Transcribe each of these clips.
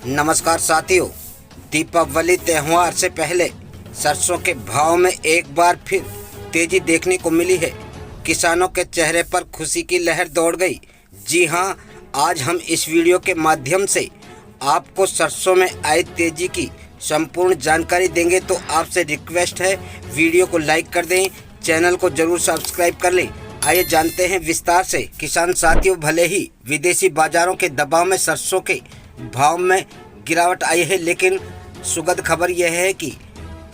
नमस्कार साथियों, दीपावली त्यौहार से पहले सरसों के भाव में एक बार फिर तेजी देखने को मिली है। किसानों के चेहरे पर खुशी की लहर दौड़ गई। जी हां, आज हम इस वीडियो के माध्यम से आपको सरसों में आई तेजी की संपूर्ण जानकारी देंगे। तो आपसे रिक्वेस्ट है, वीडियो को लाइक कर दें, चैनल को जरूर सब्सक्राइब कर लें। आइए जानते हैं विस्तार से। किसान साथियों, भले ही विदेशी बाजारों के दबाव में सरसों के भाव में गिरावट आई है, लेकिन सुखद खबर यह है कि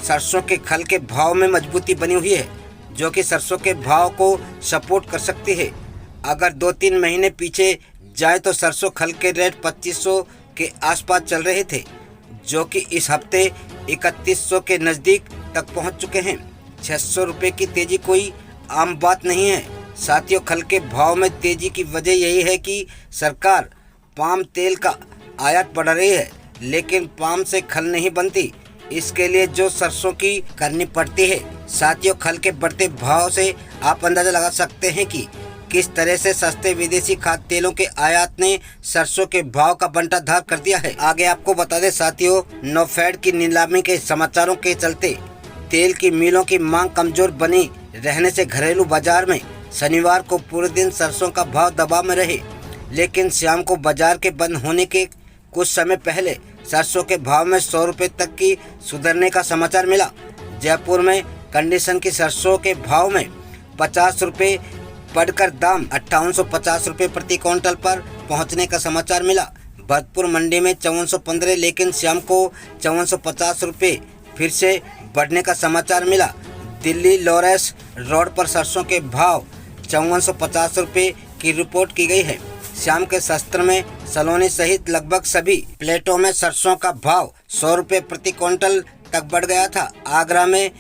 सरसों के खल के भाव में मजबूती बनी हुई है, जो कि सरसों के भाव को सपोर्ट कर सकती है। अगर 2-3 महीने पीछे जाए तो सरसों खल के रेट 2500 के आसपास चल रहे थे, जो कि इस हफ्ते 3100 के नज़दीक तक पहुंच चुके हैं। 600 रुपये की तेजी कोई आम बात नहीं है। साथियों, खल के भाव में तेजी की वजह यही है कि सरकार पाम तेल का आयात बढ़ा रही है, लेकिन पाम से खल नहीं बनती। इसके लिए जो सरसों की करनी पड़ती है। साथियों, खल के बढ़ते भाव से आप अंदाजा लगा सकते हैं कि किस तरह से सस्ते विदेशी खाद्य तेलों के आयात ने सरसों के भाव का बंटाधार कर दिया है। आगे आपको बता दें साथियों, नोफेड की नीलामी के समाचारों के चलते तेल की मिलों की मांग कमजोर बनी रहने से घरेलू बाजार में शनिवार को पूरे दिन सरसों का भाव दबाव में रहे, लेकिन शाम को बाजार के बंद होने के कुछ समय पहले सरसों के भाव में 100 रुपये तक की सुधरने का समाचार मिला। जयपुर में कंडीशन की सरसों के भाव में 50 रुपये बढ़कर दाम 5850 रुपये प्रति क्विंटल पर पहुंचने का समाचार मिला। भरतपुर मंडी में 5415, लेकिन शाम को 5450 रुपये फिर से बढ़ने का समाचार मिला। दिल्ली लॉरेंस रोड पर सरसों के भाव 5450 रुपये की रिपोर्ट की गई है। शाम के सत्र में सलोनी सहित लगभग सभी प्लेटों में सरसों का भाव 100 रुपये प्रति क्विंटल तक बढ़ गया था। आगरा में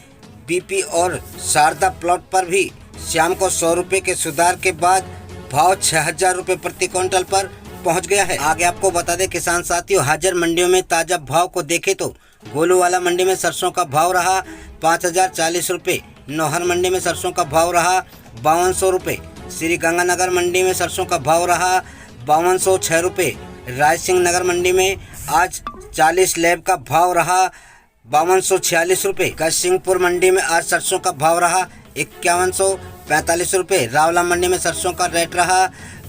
बीपी और शारदा प्लॉट पर भी शाम को 100 रुपये के सुधार के बाद भाव 6000 रुपये प्रति क्विंटल पर पहुंच गया है। आगे आपको बता दें किसान साथियों, हाजिर मंडियों में ताजा भाव को देखें तो गोलूवाला मंडी में सरसों का भाव रहा 5040 रुपये। नौहर मंडी में सरसों का भाव रहा 5200 रुपये। श्री गंगानगर मंडी में सरसों का भाव रहा 5206 रुपये। रायसिंह नगर मंडी में आज 40 लैब का भाव रहा 5246 रुपये। गजसिंहपुर मंडी में आज सरसों का भाव रहा 5145 रुपये। रावला मंडी में सरसों का रेट रहा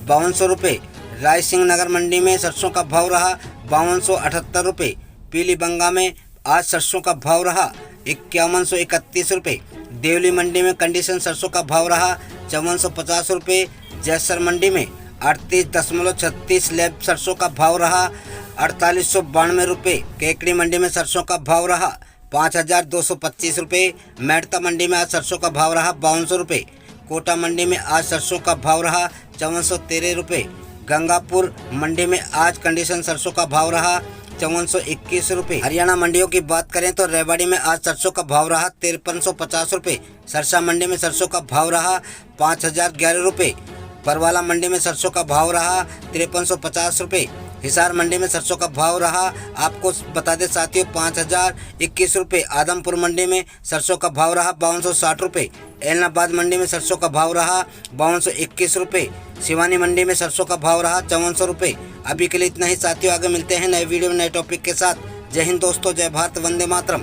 5200 रुपये। रायसिंह नगर मंडी में सरसों का भाव रहा 5278 रुपये। पीलीबंगा में आज सरसों का भाव रहा 5131 रुपये। देवली मंडी में कंडीशन सरसों का भाव रहा 5450 रुपये। जैसर मंडी में 38.36 लैब सरसों का भाव रहा 4892 रुपये। केकड़ी मंडी में सरसों का भाव रहा 5225 रुपये। मेड़ता मंडी में आज सरसों का भाव रहा 5200 रुपये। कोटा मंडी में आज सरसों का भाव रहा 5413 रुपये। गंगापुर मंडी में आज कंडीशन सरसों का भाव रहा 5421 रुपये। हरियाणा मंडियों की बात करें तो रेवाड़ी में आज सरसों का भाव रहा 5350 रुपये। सरसा मंडी में सरसों का भाव रहा 5011 रुपये। परवाला मंडी में सरसों का भाव रहा 5350 रुपये। हिसार मंडी में सरसों का भाव रहा, आपको बता दें साथियों, 5021 रुपये। आदमपुर मंडी में सरसों का भाव रहा 5260 रुपये। एलनाबाद मंडी में सरसों का भाव रहा 5221 रुपये। सिवानी मंडी में सरसों का भाव रहा 5400 रुपये। अभी के लिए इतना ही साथियों, आगे मिलते हैं नए वीडियो में नए टॉपिक के साथ। जय हिंद दोस्तों, जय भारत, वंदे मातरम।